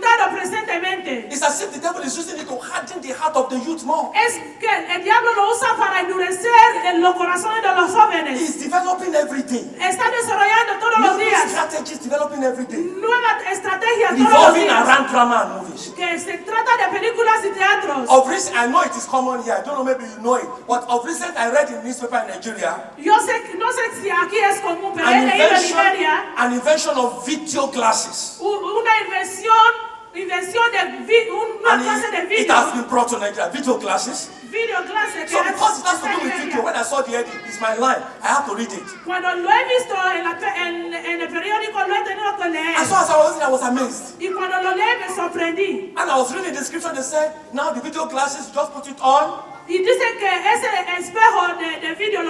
resultado presentemente. It's as if the devil is using it to harden the heart of the youth more. Es que el diablo lo usa para endurecer en los corazones de los jóvenes. He's developing every day. Está desarrollando todos los New días. strategies developing every day. Nuevas estrategias todos los Revolving días. around drama and movies. Que se trata de películas y teatros. Of recent, I know it is common here. I don't know, maybe you know it. But of recent, I read in newspaper in Nigeria. Yo sé, no sé si aquí es común, pero he leído en Nigeria an invention of video glasses. Una invención de una clase de It video. has been brought to Nigeria. Video glasses. Video clase que So because it has to está do en with Nigeria. video, when I saw the heading, it's my line. I have to read it. Cuando lo he visto en el periódico, lo he tenido que leer. And so as I was reading, I was amazed. Y cuando lo leí, me sorprendí. And I was reading the description. They said, now the video glasses, you just put it on. Y dicen que ese espejo de video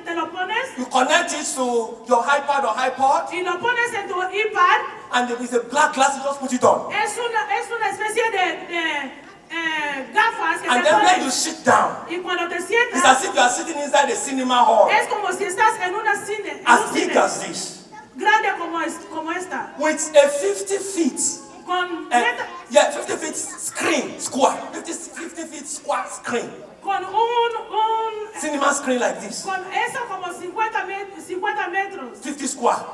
te lo pones You connect it to your iPad or iPod. y lo pones en tu iPad. And there is a black glass, you just put it on. Es una especie de gafas que And te then when you pones. sit down, Y cuando te it's sientas, as if you are sitting inside a cinema hall. es como si estás en una cine, As big as this. grande como esta. With a 50 feet. Con 50 feet screen, square. 50 feet square screen. con un Cinema screen like this. con eso como 50 metros. 50 square.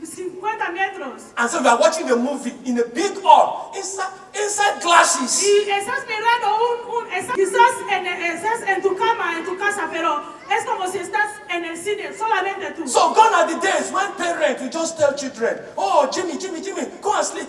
50 metros. And so we are watching a movie in a big hall. Inside glasses. Y estás mirando estás en tu cama, en tu casa, pero es como si estás en el cine, solamente tú. So gone are the days when parents will just tell children, oh, Jimmy, go and sleep.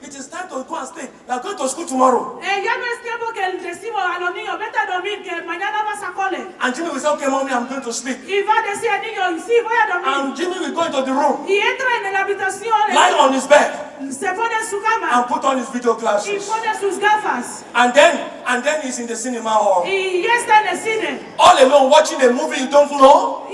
It is time to go and sleep. You are going to school tomorrow. Ya no es tiempo que decimos a los niños, vete a dormir, que mañana vas a cole. And Jimmy will say, okay, mommy, I'm going to sleep. Y va a decir al niño, sí, voy a dormir. And Jimmy will go into the room, Y entra en la habitación, lie on his bed, se pone en su cama and put on his video y glasses. pone sus gafas. And then he's in the cinema hall. Y ya está en el cine. All alone watching a movie you don't know.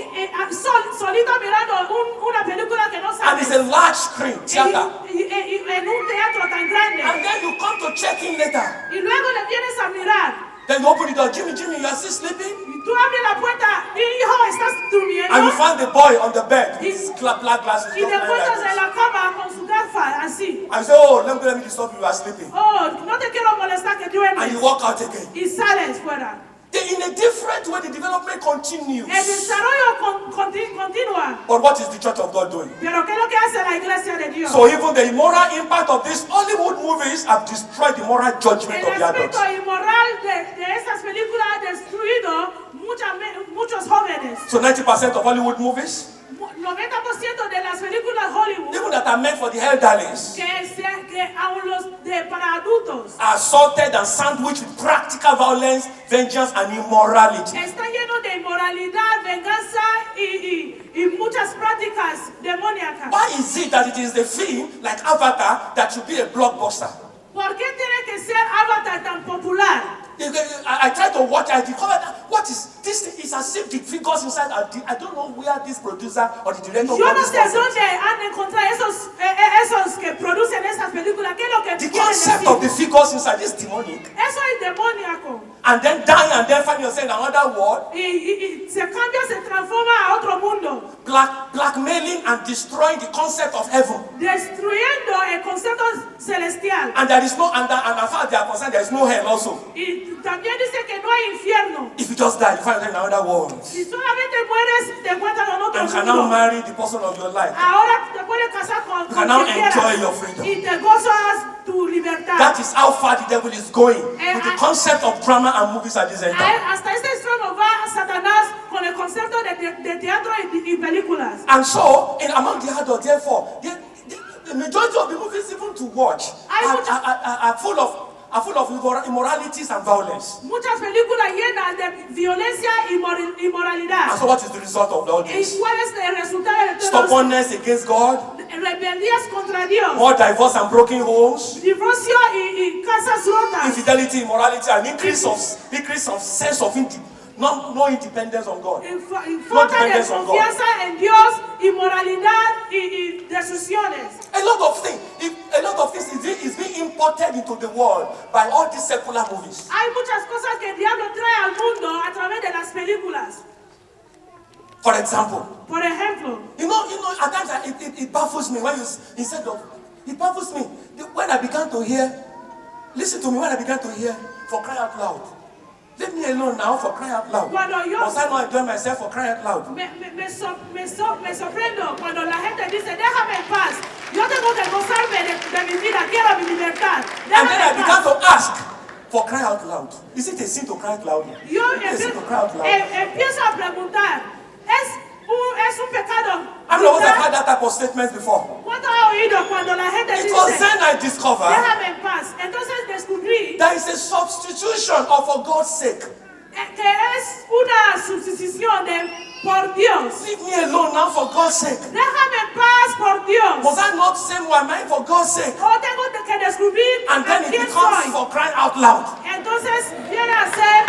Solito mirando una película que no And it's sabe. a large screen, theater. Y en un teatro tan grande. And then you come to check in later. Y luego le vienes a mirar. Then you open the door, Jimmy, you are still sleeping? Y tú abres la puerta, hijo, estás durmiendo. And you find the boy on the bed with his black glasses. Y just te lying encuentras like en this. la cama con su gafa así. And you say, oh, let me disturb you, you are sleeping. Oh, no te quiero molestar que duermes. And you walk out again. Y sales fuera. In a different way, the development continues. El desarrollo continúa. But what is the Church of God doing? Pero ¿qué es lo que hace la iglesia de Dios? So even the immoral impact of these Hollywood movies have destroyed the moral judgment El of the adults. aspecto inmoral de estas películas ha destruido muchos jóvenes. So 90% of Hollywood movies, 90% de las películas Hollywood even that are meant for the elderlies, que aún los para adultos are assaulted and sandwiched with practical violence, vengeance, and immorality. está lleno de inmoralidad, venganza y muchas prácticas demoníacas. Why is it that it is the film like Avatar that should be a blockbuster? ¿Por qué tiene que ser Avatar tan popular? I tried to watch, I discovered that what is this thing is as if the figures inside are I don't know where this producer or the director Yo got no this sé concept. dónde han encontrado esos que producen esas películas. ¿Qué es lo que The quieren concept decir? of the figures inside is demonic. Eso es demoníaco. And then dying and then find yourself in another world, Y se cambia, se transforma a otro mundo. blackmailing and destroying the concept of heaven. Destruyendo el concepto celestial. And there is no, and as far as they are concerned, there is no hell also. Y también dice que no hay infierno. If you just die, you find yourself in another world. Si solamente mueres, te encuentras en otro And you can now mundo. marry the person of your life. Ahora te puedes casar con You can now quien enjoy quieras. your freedom. Y te gozas tu libertad. That is how far the devil is going with the concept of drama and movies at this end. Hasta este extremo va Satanás con el concepto de teatro y películas. And so, among the adults, therefore, the majority of the movies even to watch are full of immoralities and violence. Muchas películas llenas de violencia y inmoralidad. And so what is the result of all ¿Y this? cuál es el resultado de todo Stubbornness against God, rebeldías contra Dios? more divorce and broken homes, Divorcio y casas rotas. infidelity, immorality, and increase of sense of no independence on God. Falta de confianza en Dios, inmoralidad y decisiones. A lot of things is being imported into the world by all these secular movies. Hay muchas cosas que el diablo trae al mundo a través de las películas. For example, Por ejemplo, you know, at times it baffles me when instead of It baffles me. When I began to hear, listen to me, when I began to hear, for crying out loud. Leave me alone now, for crying out loud. Must I not enjoy myself for crying out loud? Me sorprendo cuando la gente dice, déjame en paz. Yo tengo que gozarme de mi vida, quiero mi libertad. And then I began to ask, for crying out loud. Is it a sin to cry out loud? Yo empiezo a preguntar, ¿es un pecado? I mean, I've had that type of statement before. ¿Cuánto ha oído cuando la gente It dice, was then I discovered déjame en paz? Entonces descubrí there is a substitution of for God's sake. que es una sustitución de por Dios. Leave me alone now for God's sake. Déjame en paz por Dios. Was I not saying my mind for God's sake? O tengo que descubrir And then it quién becomes soy. for crying out loud. Entonces viene a ser,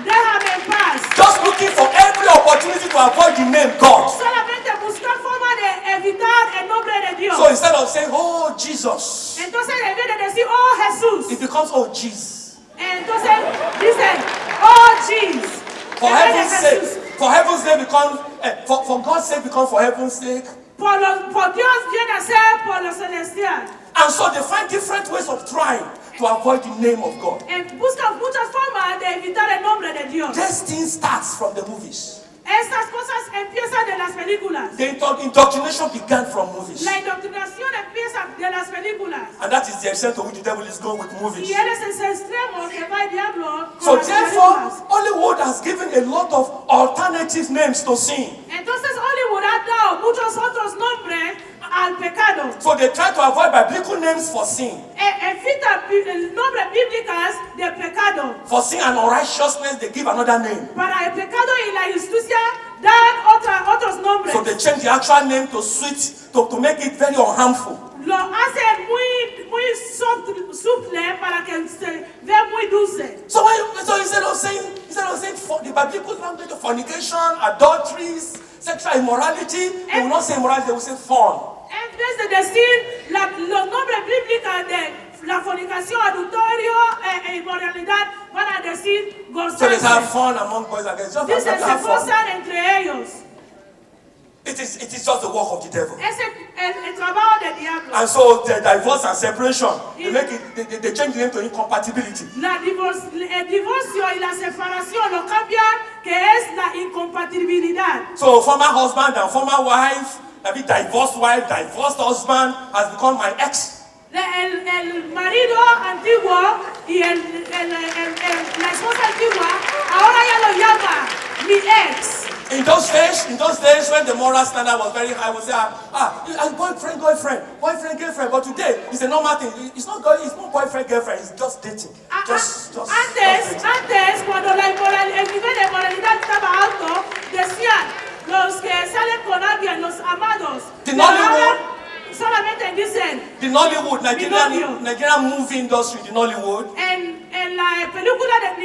déjame en paz. Just looking for every opportunity to avoid the name God. Solamente buscar forma de evitar el nombre de Dios. So instead of saying, oh Jesus, Entonces en vez de decir, oh Jesús, it becomes, oh Jesus. entonces dicen, oh Jesus. For heaven's sake, for heaven's sake becomes, for God's sake becomes for heaven's sake. Por Dios viene a ser por lo celestial. And so they find different ways of trying to avoid the name of God. Buscan muchas formas de evitar el nombre de Dios. This thing starts from the movies. Estas cosas empiezan de las películas. The indoctrination began from movies. La indoctrinación empieza de las películas. And that is the extent to which the devil is going with movies. Y él es ese extremo que va el diablo con So las therefore, películas. Hollywood has given a lot of alternative names to sin. Entonces Hollywood ha dado muchos otros nombres al pecado. So they try to avoid biblical names for sin. Evita nombres bíblicos de pecado. For sin and unrighteousness, they give another name. Para el pecado y la injusticia dan otros nombres. So they change the actual name to sweet, to make it very unharmful. Lo hacen muy suple para que se vea muy dulce. So instead of saying for the biblical language of fornication, adulteries, sexual immorality, they will not say immorality, they will say fun. En vez de decir los nombres bíblicos de la fornicación, adulterio e inmoralidad, van a decir So they have gozarse. fun among boys and girls. Just Dicen, se have fun. gozan entre ellos. It is just the work of the devil. Es el trabajo del diablo. And so the divorce and separation, they change the name to incompatibility. El divorcio y la separación lo cambian, que es la incompatibilidad. So former husband and former wife, maybe divorced wife, divorced husband has become my ex. El marido antiguo y la esposa antigua ahora ya lo llama mi ex. In those days when the moral standard was very high, we say, boyfriend, girlfriend. But today, it's a normal thing. It's not boyfriend, girlfriend. It's just dating. Antes, cuando el nivel de moralidad estaba alto, decían los que salen con alguien, los amados. Solamente dicen the Nollywood, Nigerian movie industry, the Nollywood, en la película de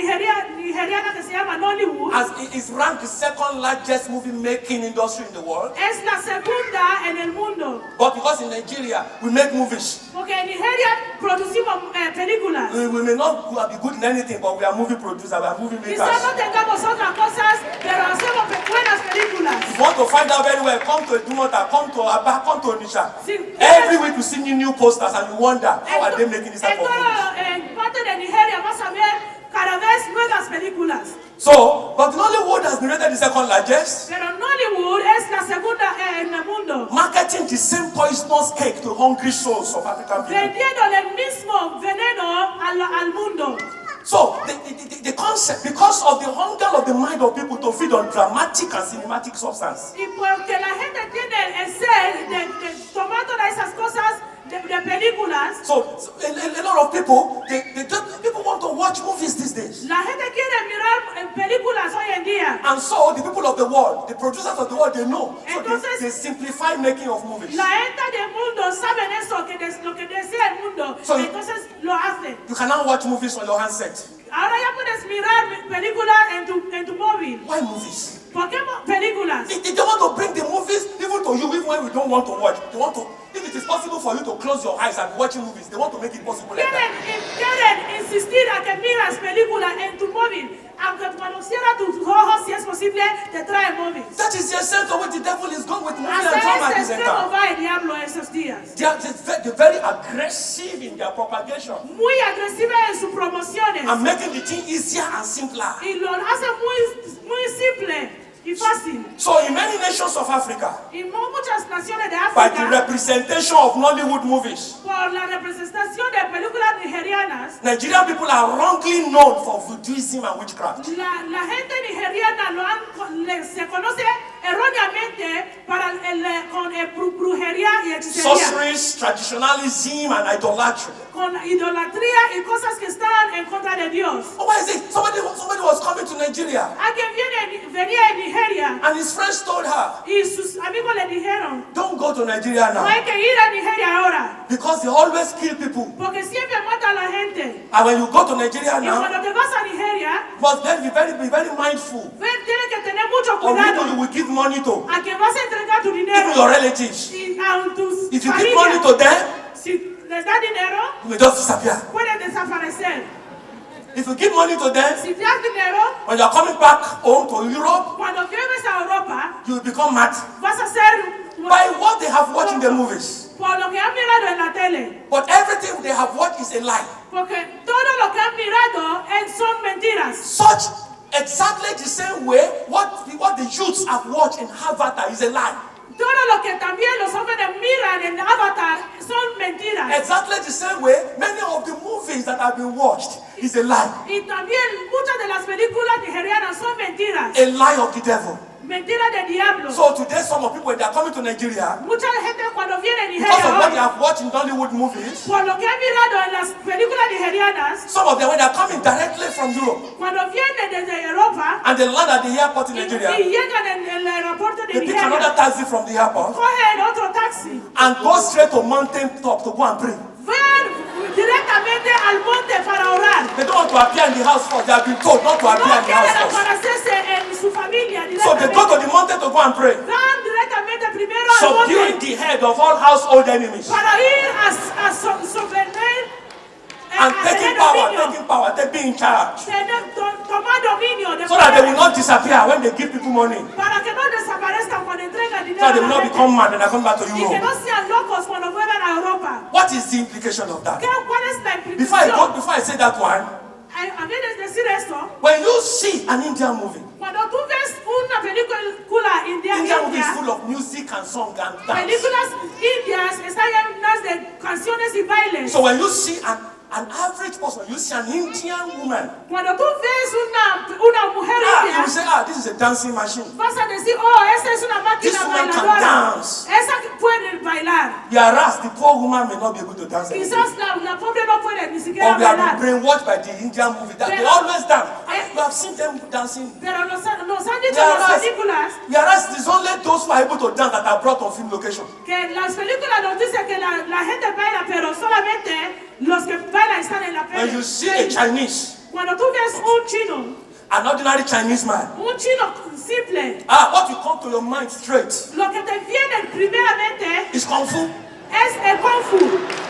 nigeriana que se llama Nollywood, is ranked the second largest movie making industry in the world. Es la segunda en el mundo. But because in Nigeria we make movies, porque en Nigeria producimos películas. We may not be good in anything, but we are movie producers, we are movie makers. Quizás no tengamos otras cosas, pero hacemos buenas películas. If you want to find out very well, come to Edumota, come to Aba, come to Onitsha. Every week we see new posters and you wonder how are they making this type of movies. En parte de Nigeria vas a ver cada vez nuevas películas. So, but Nollywood has been rated the second largest. Pero Nollywood es la segunda en el mundo. Marketing the same poisonous cake to hungry souls of African people. Vendiendo el mismo veneno al mundo. So, the concept, because of the hunger of the mind of people to feed on dramatic and cinematic substance. Y porque la gente tiene el ser de tomar todas esas cosas de películas. So a lot of people, people want to watch movies these days. La gente quiere mirar películas hoy en día. And so the people of the world, the producers of the world, they know. So Entonces, they simplify making of movies. La gente del mundo saben eso, lo que desea el mundo. So entonces lo hacen. You can now watch movies on your handset. Ahora ya puedes mirar películas en tu móvil. Why movies? ¿Por qué películas? They don't want to bring the movies even to you, even when we don't want to watch. They want to. If it it is possible for you to close your eyes and be watching movies, they want to make it possible like that. Quieren insistir a que miras películas en tu móvil. Aunque cuando cierras tus ojos, si es posible, te trae móvil. That is the sense of what the devil is going with movie and Hasta drama ese this extremo time. va el diablo esos días. They're very aggressive in their propagation. Muy agresiva en sus promociones. And making the thing easier and simpler. Y lo hace muy simple y fácil. So in many nations of Africa, Y muchas naciones de by the África, representation of Nollywood movies, por la representación de películas nigerianas, Nigerian people are wrongly known for voodooism and witchcraft. la gente nigeriana se conoce erróneamente con brujería y hechicería. Sorceries, traditionalism, and idolatry. Con idolatría y cosas que están en contra de Dios. Oh, why is it? Somebody was coming to Nigeria, Alguien venía en Nigeria and his friends told her, y sus amigos le dijeron, don't go to Nigeria no now, hay que ir a Nigeria ahora, because they always kill people. porque siempre mata a la gente. And when you go to Nigeria Y now, cuando te vas a Nigeria, you must then be very mindful tienes que tener mucho of people you cuidado will give money to, a que vas a entregar tu even dinero your relatives. y a tus If you give money familias. to them, Si les da dinero, you may just disappear. pueden desaparecer. If you give money to them, Si das dinero, when you are coming back home to Europe, cuando vienes a Europa, you will become mad vas a ser by what they have watched in the movies. por lo que han mirado en la tele. But everything they have watched is a lie. Porque todo lo que han mirado son mentiras. Such exactly the same way what the youths have watched in Avatar is a lie. Todo lo que también los jóvenes miran en Avatar son mentiras. Exactly the same way many of the movies that have been watched is a lie. Y también muchas de las películas nigerianas son mentiras. A lie of the devil. Mentiras del diablo. So today some of people, when they are coming to Nigeria, Mucha gente cuando viene a because of Nigeria what they hoy, have watched in Hollywood movies, por lo que han mirado en las películas nigerianas, some of them when they are coming directly from Europe cuando vienen desde Europa and they land at the airport in y Nigeria, llegan en el aeropuerto de they pick another Nigeria, taxi from the airport cogen otro taxi, and go straight to mountain top to go and pray. van directamente al monte para orar. They don't want to appear in the house first. They have been told not to appear No in the house quieren first. aparecerse en su familia So they go to the mountain to go and pray, van directamente primero al subduing monte the head of all household enemies para ir a sostener and taking power, they being in charge, tomar dominio de so that they will not disappear when they give people money, para que no desaparezcan cuando entregan so dinero that they a will la not gente become mad and they come back to y que Europe. no sean locos cuando vuelvan a Europa. What is the implication of that? ¿Cuál es la Before I say that one, a mí decir esto, when you see an Indian movie, cuando tú ves una película Indian movie is india, full of music and song and dance. películas indias están llenas de canciones y bailes. So when you see an average person, you see an Indian woman, Cuando tú ves una mujer you india, will say, this is a dancing machine. vas a decir, esta es una This máquina woman can bailadora. dance. Esa que puede bailar. Whereas the poor woman may not be able to dance anymore. Quizás la pobre no puede ni siquiera Or we have been bailar. brainwashed by the Indian movie that they always dance. You have seen them dancing. Pero nos han dicho en las películas Whereas it's only those who are able to dance that are brought on film location. que las películas nos dicen que la gente baila, pero solamente los que bailan están en la When you see a película. Chinese, Cuando tú ves un chino Chinese man, un chino simple, what will come to your mind straight lo que te viene primeramente is Kung Fu. es el kung fu.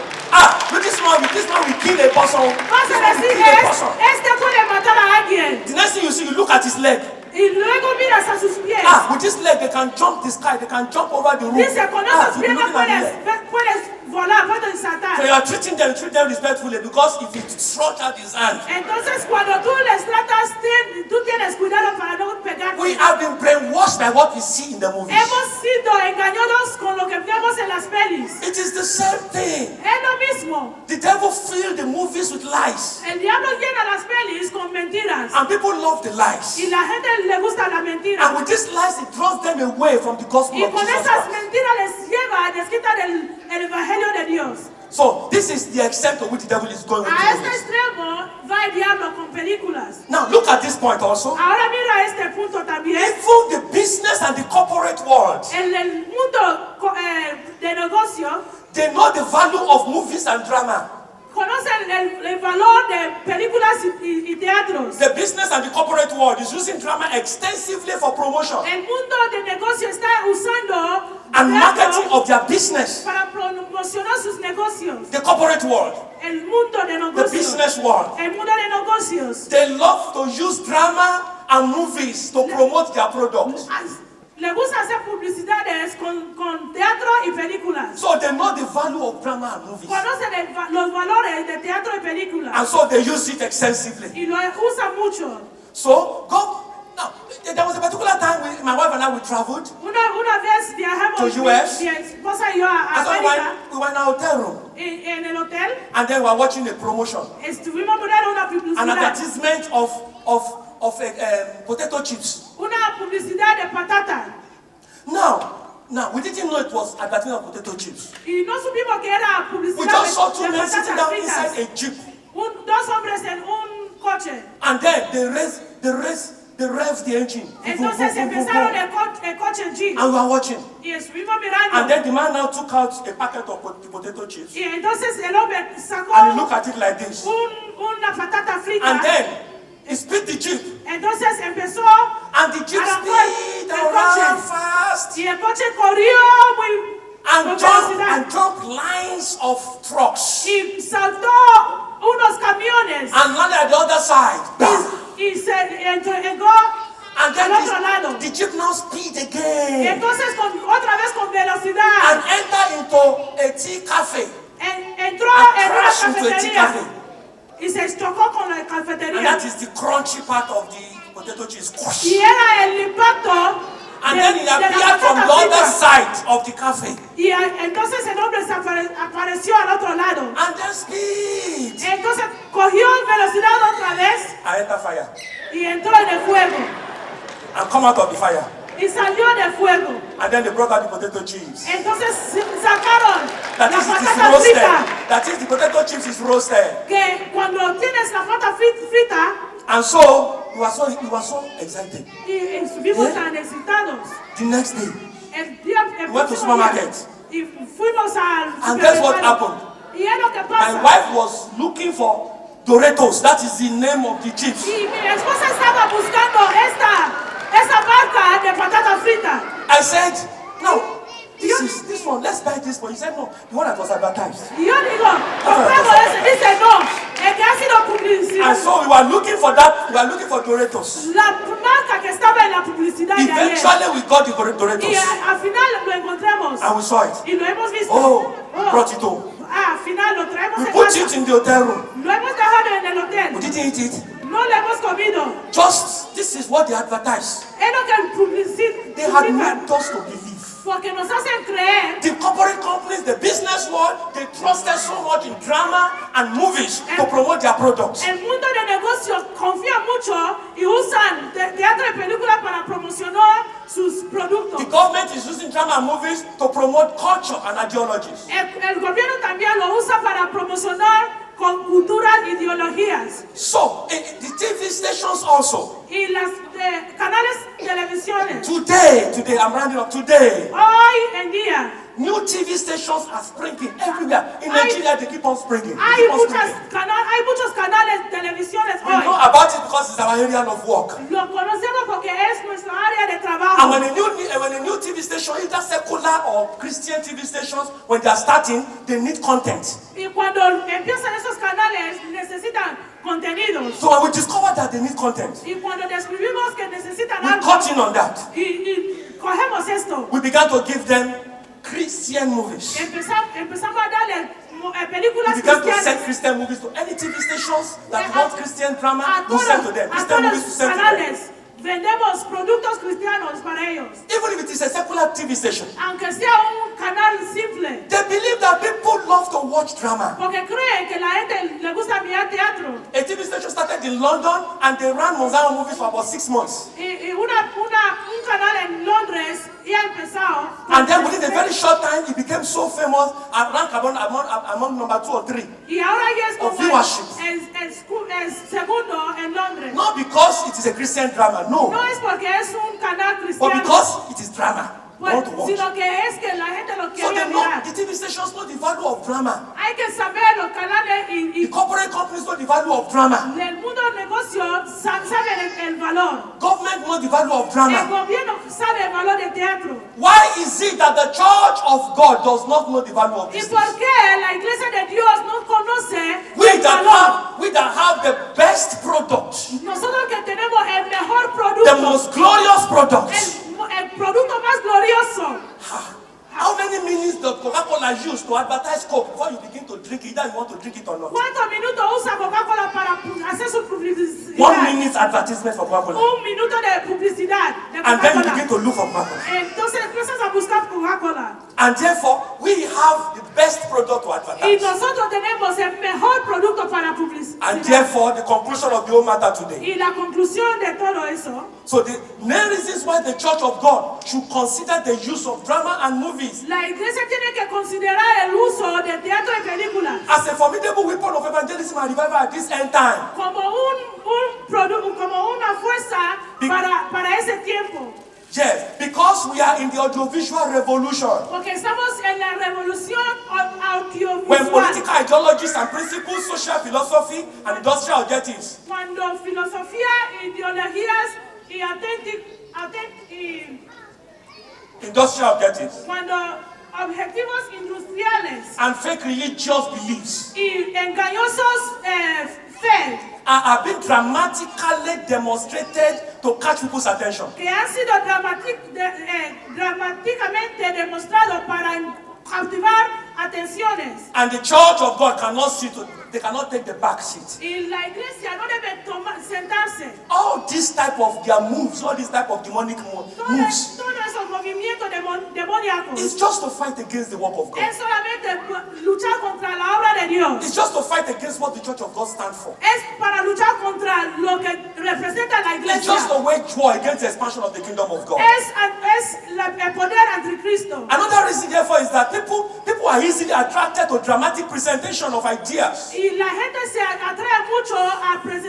With this man will kill a person. Vas a decir, este puede matar a alguien. The next thing you see, you look at his leg. Y luego miras a sus pies. With this leg, they can jump the sky, they can jump over the roof. Dice, con esas You'll be piernas looking at the leg. puedes volar, puedes saltar. So you are treat them respectfully, because if he stretch out his hand, Entonces, cuando tú les tratas, tú tienes cuidado para no pegarte. we have been brainwashed by what we see in the movies. Hemos sido engañados con lo que vemos en las pelis. It is the same thing. Es lo mismo. The devil fills the movies with lies, El diablo llena las pelis con mentiras. and people love the lies. Y la gente le gusta la mentira. And with these lies, it draws them away from the gospel Y of con Jesus esas Christ. mentiras les lleva a desquitar el evangelio de Dios. So this is the extent to which the devil is going with A the este movies. extremo va el diablo con películas. Now look at this point also. Ahora mira este punto también. Even the business and the corporate world, En el mundo de negocio, they know the value of movies and drama. conoce conocen el valor de películas y teatros. The business and the corporate world is using drama extensively for promotion El mundo de negocio está usando and teatro marketing of their business. para promocionar sus negocios. The corporate world, El mundo de the negocios. business world, El mundo de negocios. they love to use drama and movies to promote their products. Le gusta hacer publicidades con teatro y películas. So they know the value of drama and movies. Conocen los valores de teatro y películas. And so they use it extensively. Y lo usan mucho. So now, there was a particular time my wife and I, we traveled. Una vez viajamos To US. mi esposa y yo a And so América. we were in our hotel room. En el hotel. And then we were watching a promotion. Estuvimos mirando una An publicidad. advertisement of potato chips. Una publicidad de patata. Now, we didn't know it was advertisement of potato chips. Y no supimos que era We publicidad just saw two de men sitting down patatas inside fritas. a jeep. Dos hombres en un coche. And then they revved the engine. Entonces empezaron el coche Jeep. And we were watching. Y estuvimos mirando. And then the man now took out a packet of potato chips. Y entonces el hombre sacó And he looked at it like this. una patata frita. And then he spit the jeep. Entonces empezó And the jeep speed el around coche. fast. Y el coche corrió muy And velocidad. jumped lines of trucks. Y saltó unos camiones. And landed at the other side. Y se llegó And al otro lado. then the jeep now speed Y again. entonces otra vez con velocidad. And enter into a tea cafe. Entró And en una crashed into a tea cafetería. cafe. Y se chocó con la And cafetería. that is the crunchy part of the potato chips. Y era el impacto And de, then he de la appeared from patata the other frita. side of the cafe. Y entonces el hombre se apareció al otro lado. And then speed. Entonces cogió velocidad otra vez I enter fire. y entró en el fuego. And come out of the fire. Y salió del fuego. And then they brought out the potato chips. Entonces sacaron That la is, it is patata roasted. frita. That is, the potato chips is roasted. Que cuando tienes la patata frita And so, we were so excited. y estuvimos tan excitados. The next day, El we went to próximo supermarket. día, y fuimos al And guess what supermercado. happened? Y es lo que My pasa. wife was looking for Doritos. That is the name of the chips. Y mi esposa estaba buscando esa marca de patata frita. I said, no, this one, let's buy this one. He said, no, the one that was advertised. Y yo digo, compramos ese. Dice, no, el que ha sido publicidad. And so we were looking for that, we were looking for Doritos. La marca que estaba en la publicidad de ayer. Eventually we got the Y Doritos. al final lo encontramos. And we saw it. Y lo hemos visto. Oh, we brought it home. Al final lo traemos We en put casa. it in the hotel room. Lo hemos dejado en el hotel. We didn't eat it. No lo hemos comido. Just, this is what they advertised. Es lo que el publicita. They had made us to believe. Porque nos hacen creer. The corporate companies, the business world, they trusted so much in drama and movies to promote their products. El mundo de negocios confía mucho y usan teatro y películas para promocionar sus productos. The government is using drama and movies to promote culture and ideologies. El gobierno también lo usa para promocionar con culturas, ideologías. So, the TV stations also. Y las canales televisiones. Today, I'm rounding up. Today, Hoy en día new TV stations are springing everywhere. In Nigeria, they keep on springing. They hay keep on muchos canales televisiones We know hoy. about it because it's our area of work. Lo conocemos porque es nuestra área de And trabajo. when a new TV station, either secular or Christian TV stations, when they are starting, they need content. Y cuando empiezan esos canales necesitan contenidos. So when we discovered that they need content, Y cuando descubrimos que necesitan we algo cut in on that. y cogemos esto, We began to give them Christian movies. empezamos a darle We películas began to cristianas send Christian movies to any TV stations that a- want Christian drama. a We send to todos them. Christian movies to los send to them. canales. Vendemos productos cristianos para ellos. Even if it is a secular TV station, Aunque sea un canal simple. they believe that people love to watch drama. Porque creen que la gente le gusta mirar teatro. A TV station started in London and they ran Mozart movies for about 6 months. Y un canal en Londres ya empezó. And then within a very short time, it became so famous and ranked among number 2 or 3. Y ahora ya es Of como viewership. el segundo en Londres. Not because it is a Christian drama, no. No es porque es un canal But cristiano, because it is drama. You want to watch. sino que es que la gente lo So quiere they know, mirar. the TV stations know the value of drama. Hay que saber los canales y companies know the value of drama. El mundo del negocio sabe el valor. Government knows the value of El drama. gobierno sabe el valor del teatro. Why is it that the church of God does not know the value of ¿Y this? por qué la iglesia de Dios no conoce We el valor? that have the best product, Nosotros que tenemos el mejor the producto, most glorious product. el producto más glorioso. How many minutes does Coca-Cola use to advertise Coke before you begin to drink it, either you want to drink it or not? ¿Cuántos minutos usa Coca-Cola para hacer su publicidad? 1 minute advertisement for Coca-Cola. Un minuto de publicidad de And then you Coca-Cola. begin to look for Coca-Cola. Entonces empiezas a buscar Coca-Cola. And therefore, we have the best product to Y advertise. nosotros tenemos el mejor producto para publicidad. And therefore, the conclusion of the whole matter today. Y la conclusión de todo eso, So the main reasons why the church of God should consider the use of drama and movies la iglesia tiene que considerar el uso de teatro y películas as a formidable weapon of evangelism and revival at this end time. como como una fuerza para ese tiempo. Yes, because we are in the audiovisual revolution. Porque estamos en la revolución When audiovisual. political ideologies and principles, social philosophy, and industrial objectives Cuando filosofía, ideologías y industrial objectives cuando objetivos industriales and fake religious beliefs y engañosos fe are being dramatically demonstrated to catch people's attention. que han sido dramáticamente demostrados para cautivar atenciones. And the church of God cannot they cannot take the back seat. Y la iglesia no debe sentarse. All this type of their moves, all this type of demonic moves, Todos esos movimientos demoníacos it's just to fight against the work of God. es solamente luchar contra la obra de Dios. It's just to fight against what the church of God stands for. Es para luchar contra lo que representa la It's iglesia. just to wage war against the expansion of the kingdom of God. Es el poder anticristo. Another reason, therefore, is that people are easily attracted to dramatic presentation of ideas. Y la gente se atrae mucho a presentar